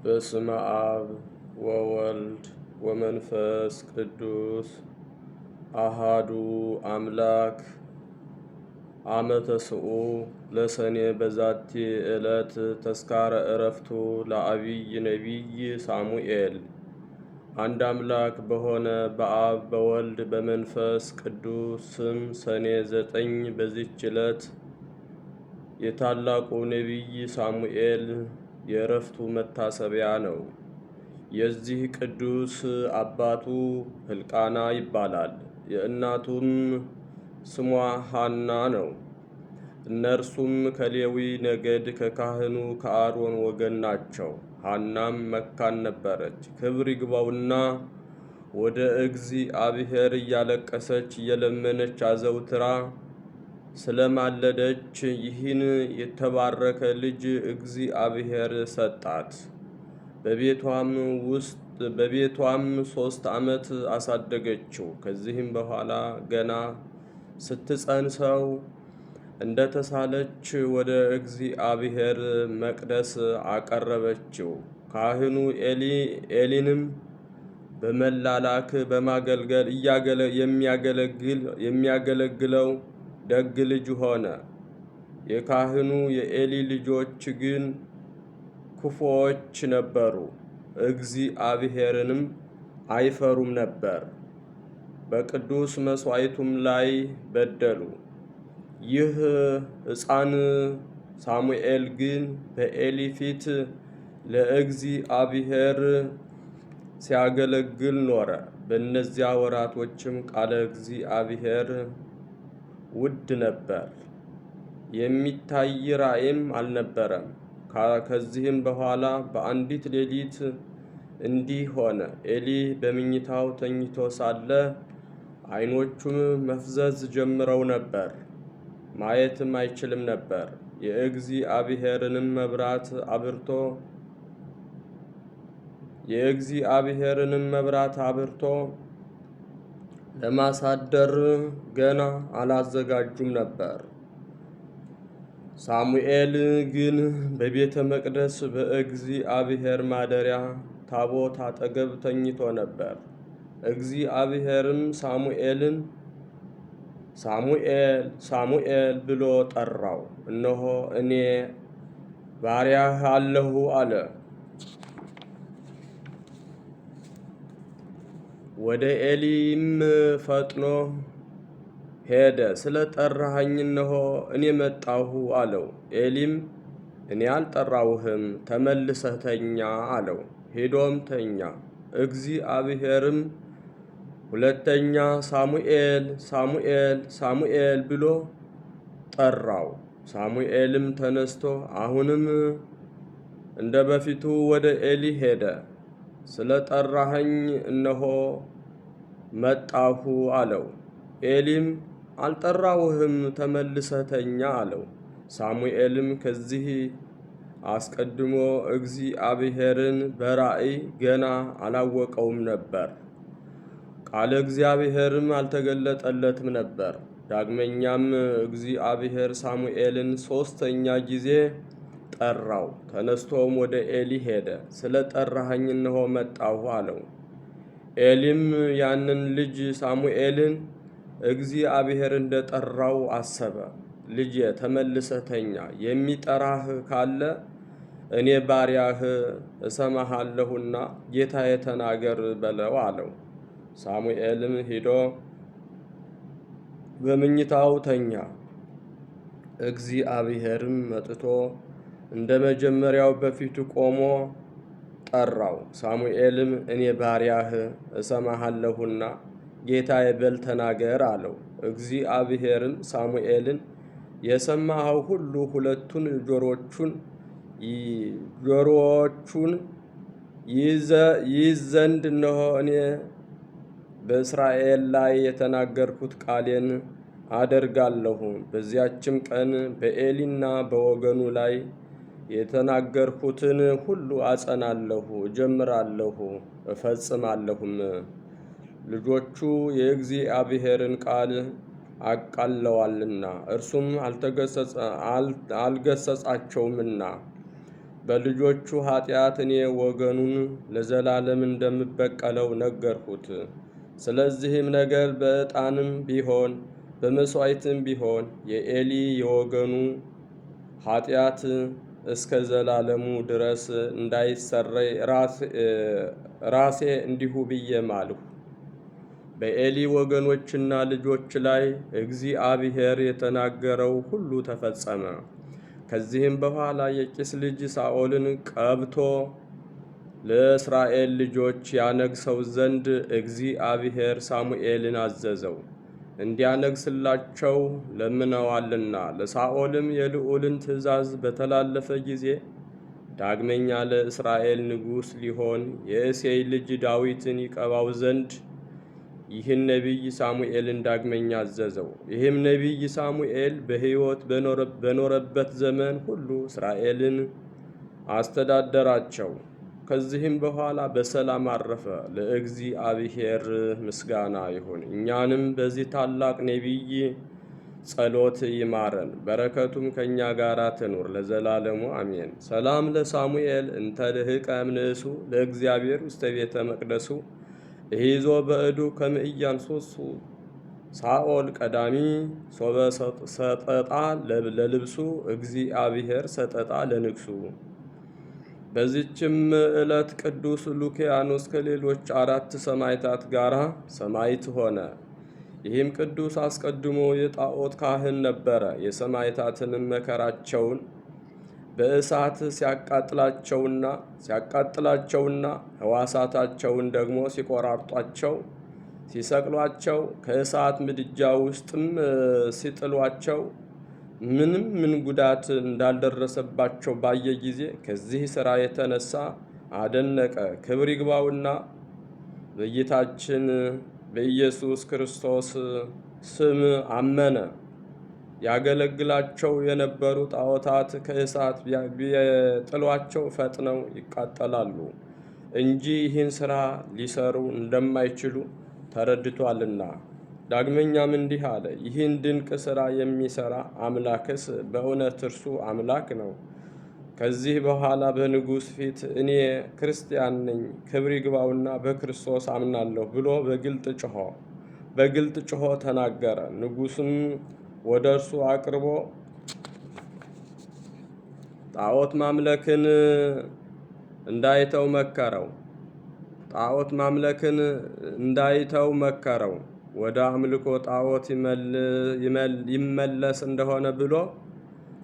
በስመ አብ ወወልድ ወመንፈስ ቅዱስ አሃዱ አምላክ። አመ ተስዑ ለሰኔ በዛቲ ዕለት ተስካረ ዕረፍቱ ለዐቢይ ነቢይ ሳሙኤል። አንድ አምላክ በሆነ በአብ በወልድ በመንፈስ ቅዱስ ስም ሰኔ 9 በዚች ዕለት የታላቁ ነቢይ ሳሙኤል የዕረፍቱ መታሰቢያ ነው። የዚህ ቅዱስ አባቱ ሕልቃና ይባላል። የእናቱም ስሟ ሐና ነው። እነርሱም ከሌዊ ነገድ ከካህኑ ከአሮን ወገን ናቸው። ሐናም መካን ነበረች። ክብር ይግባውና ወደ እግዚአብሔር እያለቀሰች እየለመነች አዘውትራ ስለማለደች ይህን የተባረከ ልጅ እግዚአብሔር ሰጣት። በቤቷም 3 ዓመት አሳደገችው። ከዚህም በኋላ ገና ስትጸንሰው እንደተሳለች ወደ እግዚአብሔር መቅደስ አቀረበችው። ካህኑ ኤሊንም በመላላክ በማገልገል የሚያገለግለው ደግ ልጅ ሆነ። የካህኑ የኤሊ ልጆች ግን ክፉዎች ነበሩ፣ እግዚአብሔርንም አይፈሩም ነበር። በቅዱስ መሥዋዕቱም ላይ በደሉ። ይህ ሕፃን ሳሙኤል ግን በኤሊ ፊት ለእግዚአብሔር ሲያገለግል ኖረ። በእነዚያ ወራቶችም ቃለ እግዚአብሔር ውድ ነበር፣ የሚታይ ራእይም አልነበረም። ከዚህም በኋላ በአንዲት ሌሊት እንዲህ ሆነ። ኤሊ በመኝታው ተኝቶ ሳለ ዓይኖቹም መፍዘዝ ጀምረው ነበር፣ ማየትም አይችልም ነበር። የእግዚአብሔርንም መብራት አብርቶ ለማሳደር ገና አላዘጋጁም ነበር። ሳሙኤል ግን በቤተ መቅደስ በእግዚአብሔር ማደሪያ ታቦት አጠገብ ተኝቶ ነበር። እግዚአብሔርም ሳሙኤልን ሳሙኤል ሳሙኤል ብሎ ጠራው። እነሆ እኔ ባሪያህ አለሁ አለ። ወደ ኤሊም ፈጥኖ ሄደ። ስለ ጠራኸኝ እነሆ እኔ መጣሁ አለው። ኤሊም እኔ አልጠራውህም፣ ተመልሰህ ተኛ አለው። ሄዶም ተኛ። እግዚአብሔርም ሁለተኛ ሳሙኤል ሳሙኤል ሳሙኤል ብሎ ጠራው። ሳሙኤልም ተነስቶ አሁንም እንደ በፊቱ ወደ ኤሊ ሄደ። ስለ ጠራኸኝ እነሆ መጣሁ አለው። ኤሊም አልጠራውህም፣ ተመልሰህ ተኛ አለው። ሳሙኤልም ከዚህ አስቀድሞ እግዚአብሔርን በራእይ ገና አላወቀውም ነበር፣ ቃለ እግዚአብሔርም አልተገለጠለትም ነበር። ዳግመኛም እግዚአብሔር ሳሙኤልን 3ኛ ጊዜ ጠራው። ተነስቶም ወደ ኤሊ ሄደ። ስለ ጠራኸኝ እነሆ መጣሁ አለው። ኤሊም ያንን ልጅ ሳሙኤልን እግዚአብሔር እንደ ጠራው አሰበ። ልጄ ተመልሰህ ተኛ፣ የሚጠራህ ካለ እኔ ባሪያህ እሰማሃለሁና ጌታዬ ተናገር በለው አለው። ሳሙኤልም ሄዶ በመኝታው ተኛ። እግዚአብሔርም መጥቶ እንደ መጀመሪያው በፊቱ ቆሞ ጠራው። ሳሙኤልም እኔ ባሪያህ እሰማሃለሁና ጌታዬ በል ተናገር አለው። እግዚአብሔርም ሳሙኤልን የሰማኸው ሁሉ ሁለቱን ጆሮዎቹን ይይዝ ዘንድ እነሆ እኔ በእስራኤል ላይ የተናገርኩት ቃሌን አደርጋለሁ። በዚያችም ቀን በኤሊና በወገኑ ላይ የተናገርኩትን ሁሉ አጸናለሁ፣ እጀምራለሁ፣ እፈጽማለሁም። ልጆቹ የእግዚአብሔርን ቃል አቃለዋልና እርሱም አልገሰጻቸውምና በልጆቹ ኃጢአት እኔ ወገኑን ለዘላለም እንደምበቀለው ነገርሁት። ስለዚህም ነገር በዕጣንም ቢሆን በመሥዋዕትም ቢሆን የኤሊ የወገኑ ኃጢአት እስከ ዘላለሙ ድረስ እንዳይሰረይ ራሴ እንዲሁ ብዬ ማልሁ። በኤሊ ወገኖችና ልጆች ላይ እግዚአብሔር የተናገረው ሁሉ ተፈጸመ። ከዚህም በኋላ የቂስ ልጅ ሳኦልን ቀብቶ ለእስራኤል ልጆች ያነግሠው ዘንድ እግዚአብሔር ሳሙኤልን አዘዘው፣ እንዲያነግሥላቸው ለምነዋልና። ለሳኦልም የልዑልን ትእዛዝ በተላለፈ ጊዜ ዳግመኛ ለእስራኤል ንጉሥ ሊሆን የእሴይ ልጅ ዳዊትን ይቀባው ዘንድ ይህን ነቢይ ሳሙኤልን ዳግመኛ አዘዘው። ይህም ነቢይ ሳሙኤል በሕይወት በኖረበት ዘመን ሁሉ እስራኤልን አስተዳደራቸው። ከዚህም በኋላ በሰላም አረፈ። ለእግዚአብሔር ምስጋና ይሁን። እኛንም በዚህ ታላቅ ነቢይ ጸሎት ይማረን፣ በረከቱም ከእኛ ጋር ትኑር ለዘላለሙ አሜን። ሰላም ለሳሙኤል እንተ ልህቀ እምንእሱ ለእግዚአብሔር ውስተ ቤተ መቅደሱ እሂዞ በእዱ ከመእያንሶሱ ሳኦል ቀዳሚ ሶበ ሰጠጣ ለልብሱ እግዚአብሔር ሰጠጣ ለንግሱ። በዚችም ዕለት ቅዱስ ሉኪያኖስ ከሌሎች 4 ሰማዕታት ጋር ሰማዕት ሆነ። ይህም ቅዱስ አስቀድሞ የጣዖት ካህን ነበረ። የሰማዕታትንም መከራቸውን በእሳት ሲያቃጥላቸውና ሕዋሳታቸውን ደግሞ ሲቆራርጧቸው ሲሰቅሏቸው ከእሳት ምድጃ ውስጥም ሲጥሏቸው ምን ጉዳት እንዳልደረሰባቸው ባየ ጊዜ ከዚህ ሥራ የተነሳ አደነቀ። ክብር ይግባውና በጌታችን በኢየሱስ ክርስቶስ ስም አመነ። ያገለግላቸው የነበሩ ጣዖታት ከእሳት ቢጥሏቸው ፈጥነው ይቃጠላሉ እንጂ ይህን ሥራ ሊሰሩ እንደማይችሉ ተረድቷልና። ዳግመኛም እንዲህ አለ፣ ይህን ድንቅ ሥራ የሚሠራ አምላክስ በእውነት እርሱ አምላክ ነው። ከዚህ በኋላ በንጉሥ ፊት እኔ ክርስቲያን ነኝ፣ ክብር ይግባውና በክርስቶስ አምናለሁ ብሎ በግልጥ ጮኾ ተናገረ። ንጉሥም ወደ እርሱ አቅርቦ ጣዖት ማምለክን እንዳይተው መከረው። ወደ አምልኮ ጣዖት ይመለስ እንደሆነ ብሎ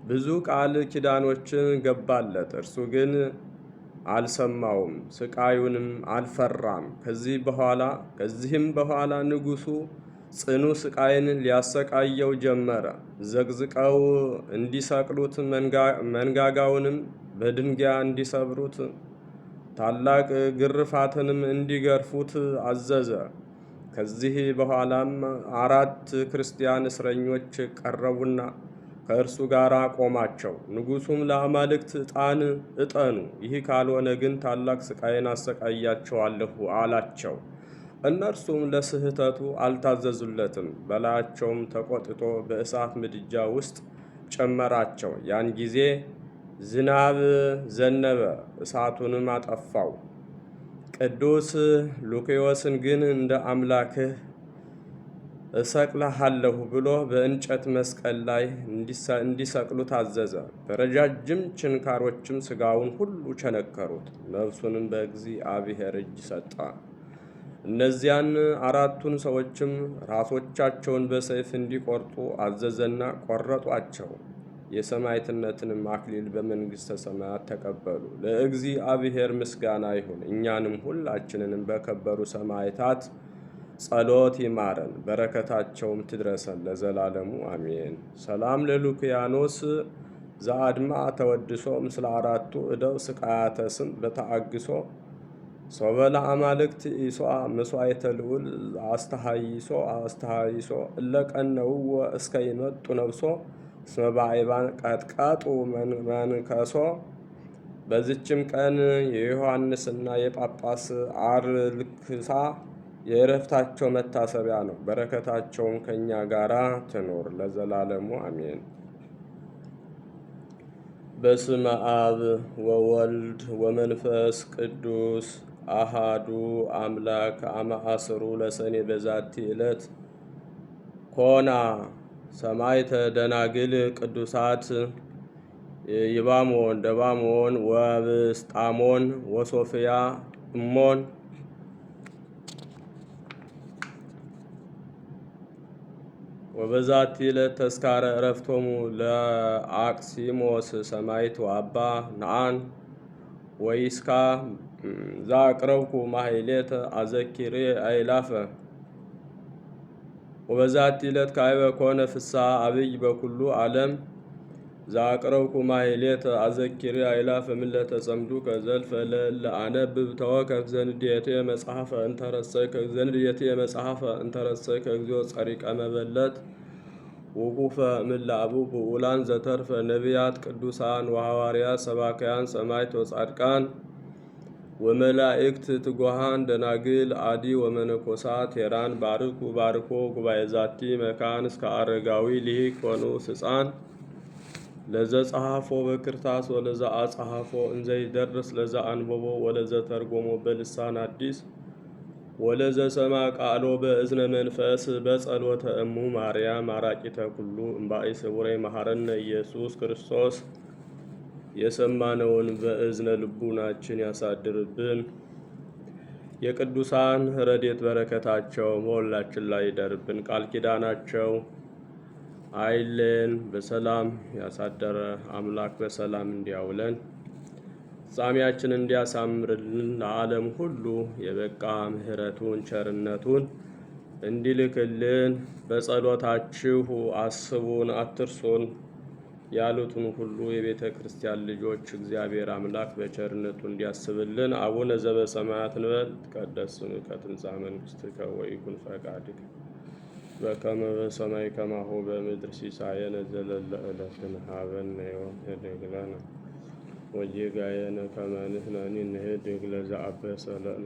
ብዙ ቃል ኪዳኖችን ገባለት። እርሱ ግን አልሰማውም፣ ስቃዩንም አልፈራም። ከዚህም በኋላ ንጉሡ ጽኑ ስቃይን ሊያሰቃየው ጀመረ። ዘቅዝቀው እንዲሰቅሉት መንጋጋውንም በድንጋይ እንዲሰብሩት ታላቅ ግርፋትንም እንዲገርፉት አዘዘ። ከዚህ በኋላም 4 ክርስቲያን እስረኞች ቀረቡና ከእርሱ ጋር አቆማቸው። ንጉሡም ለአማልክት ዕጣን እጠኑ፣ ይህ ካልሆነ ግን ታላቅ ስቃይን አሰቃያቸዋለሁ አላቸው። እነርሱም ለስህተቱ አልታዘዙለትም። በላያቸውም ተቆጥቶ በእሳት ምድጃ ውስጥ ጨመራቸው። ያን ጊዜ ዝናብ ዘነበ፣ እሳቱንም አጠፋው። ቅዱስ ሉኪዮስን ግን እንደ አምላክህ እሰቅልሃለሁ ብሎ በእንጨት መስቀል ላይ እንዲሰቅሉ ታዘዘ። በረጃጅም ችንካሮችም ሥጋውን ሁሉ ቸነከሩት። ነፍሱንም በእግዚአብሔር እጅ ሰጠ። እነዚያን 4ቱን ሰዎችም ራሶቻቸውን በሰይፍ እንዲቆርጡ አዘዘና ቆረጧቸው። የሰማዕትነትንም አክሊል በመንግሥተ ሰማያት ተቀበሉ። ለእግዚአብሔር ምስጋና ይሁን። እኛንም ሁላችንንም በከበሩ ሰማዕታት ጸሎት ይማረን፣ በረከታቸውም ትድረሰን ለዘላለሙ አሜን። ሰላም ለሉኪያኖስ ዘአድማ ተወድሶ ምስለ 4ቱ እደው ስቃያተ ስም በተአግሶ ሶበላ አማልክት ኢሶአ መስዋዕተ ልዑል አስተሃይሶ እለቀነውወ እስከ ይመጡ ነብሶ እስመ ባዕባን ቀጥቀጡ መንከሶ። በዚችም ቀን የዮሐንስና የጳጳስ አርልክሳ የዕረፍታቸው መታሰቢያ ነው። በረከታቸውም ከእኛ ጋር ትኖር ለዘላለሙ አሜን። በስመ አብ ወወልድ ወመንፈስ ቅዱስ አሃዱ አምላክ አመ ለሰኔ በዛቲ ዕለት ኮና ሰማዕተ ደናግል ቅዱሳት ይባሞን ደባሞን ወብስጣሞን ወሶፍያ እሞን ወበዛቲ ዕለት ተስካረ ዕረፍቶሙ ለአክሲሞስ ሰማዕት ወአባ ነአን ወይስካ ዘአቅረብኩ ማሕሌተ አዘኪሬ አእላፈ። ወበዛቲ ዕለት ካዕበ ኮነ ፍስሐ አብይ በኩሉ ዓለም ዘአቅረብኩ ማሕሌተ አዘኪሬ አእላፈ ምለተ ጸምዱ ከዘልፈ ለእለ አነብብ ተወከፍ ዘንዴቴ መጽሐፈ እንተረሰይከ እግዚኦ ጸሪቀ መበለት ውቁፈ እምለአቡ ብዑላን ዘተርፈ ነቢያት ቅዱሳን ወሐዋርያት ሰባክያን ሰማዕት ወጻድቃን ወመላእክት ትጉሃን ደናግል አዲ ወመነኮሳት ሄራን ባርኩ ባርኮ ጉባኤ ዛቲ መካን እስከ አረጋዊ ሊቅ ወንዑስ ሕፃን ለዘ ጸሐፎ በክርታስ ወለዘ አጸሐፎ እንዘ ይደርስ ለዘ አንበቦ ወለዘ ተርጎሞ በልሳን አዲስ ወለዘ ሰማ ቃሎ በእዝነ መንፈስ በጸሎተ እሙ ማርያም አራቂተ ኩሉ እምባኢ ስውረይ መሐረነ ኢየሱስ ክርስቶስ። የሰማነውን በእዝነ ልቡናችን ያሳድርብን። የቅዱሳን ረድኤት በረከታቸው በሁላችን ላይ ይደርብን። ቃል ኪዳናቸው አይለየን። በሰላም ያሳደረ አምላክ በሰላም እንዲያውለን ፍጻሜያችን እንዲያሳምርልን ለዓለም ሁሉ የበቃ ምሕረቱን ቸርነቱን እንዲልክልን በጸሎታችሁ አስቡን አትርሱን ያሉትን ሁሉ የቤተ ክርስቲያን ልጆች እግዚአብሔር አምላክ በቸርነቱ እንዲያስብልን። አቡነ ዘበሰማያት እንበል። ይትቀደስ ስምከ ትምጻእ መንግሥትከ ወይኩን ፈቃድከ በከመ በሰማይ ከማሁ በምድር ሲሳየነ ዘለለ ዕለትነ ሀበነ ዮም ኅድግ ለነ ወጌጋየነ ከመ ንሕነኒ ንኅድግ ለዘአበሰ ለነ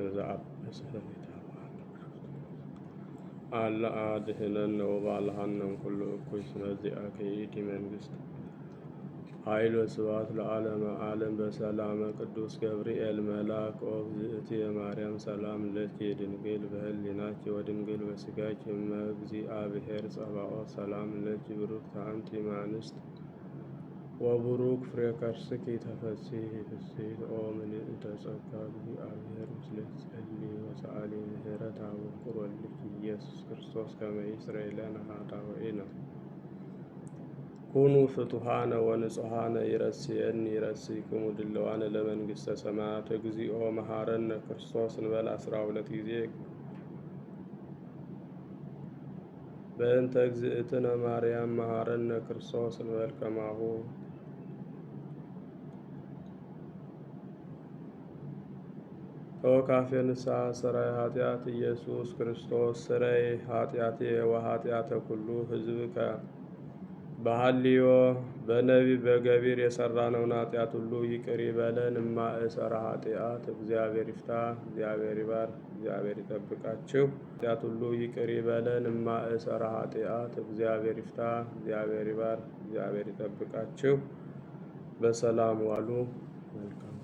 አለ አድኅነነ ወባልሐነ እምኩሉ እኩይ እስመ ዚአከ ይእቲ መንግሥት ኃይል ወስብሐት ለዓለመ ዓለም። በሰላመ ቅዱስ ገብርኤል መልአክ እግዝእትየ ማርያም ሰላም ለኪ ድንግል በህሊናኪ ወድንግል በሥጋኪ እመ እግዚአብሔር ጸባኦት ሰላም ለኪ ብሩክት አንቲ እምአንስት ወቡሩክ ፍሬ ከርሥኪ ተፈሥሒ ፍሥሕት ኦ ምልዕተ ጸጋ እግዚአብሔር ምስሌኪ ጸልዪ ወሰአሊ ምሕረተ ወፍቁር ወልድኪ ኢየሱስ ክርስቶስ ከመ ይስረይ ለነ ኃጣውኢነ። ኩኑ ፍቱሐነ ወንጹሐነ ይረስየኒ ይረስይክሙ ድልዋነ ለመንግሥተ ሰማያት። እግዚኦ መሐረነ ክርስቶስ እንበል 12 ጊዜ። በእንተ እግዝእትነ ማርያም መሐረነ ክርስቶስ እንበል ከማሁ። ተወካፌ ንስሐ ሠራይ ኃጢአት ኢየሱስ ክርስቶስ ስረይ ኃጢአቴ ወኃጢአተ ኩሉ ሕዝብ በሐልዮ በነቢብ በገቢር የሠራነውን ኃጢአት ሁሉ ይቅር ይበለን። እማእሰረ ኃጢአት እግዚአብሔር ይፍታ። እግዚአብሔር ይባርክ። እግዚአብሔር ይጠብቃችሁ። ኃጢአት ሁሉ ይቅር ይበለን። እማእሰረ ኃጢአት እግዚአብሔር ይፍታ። እግዚአብሔር ይባርክ። እግዚአብሔር ይጠብቃችሁ። በሰላም ዋሉ። መልካም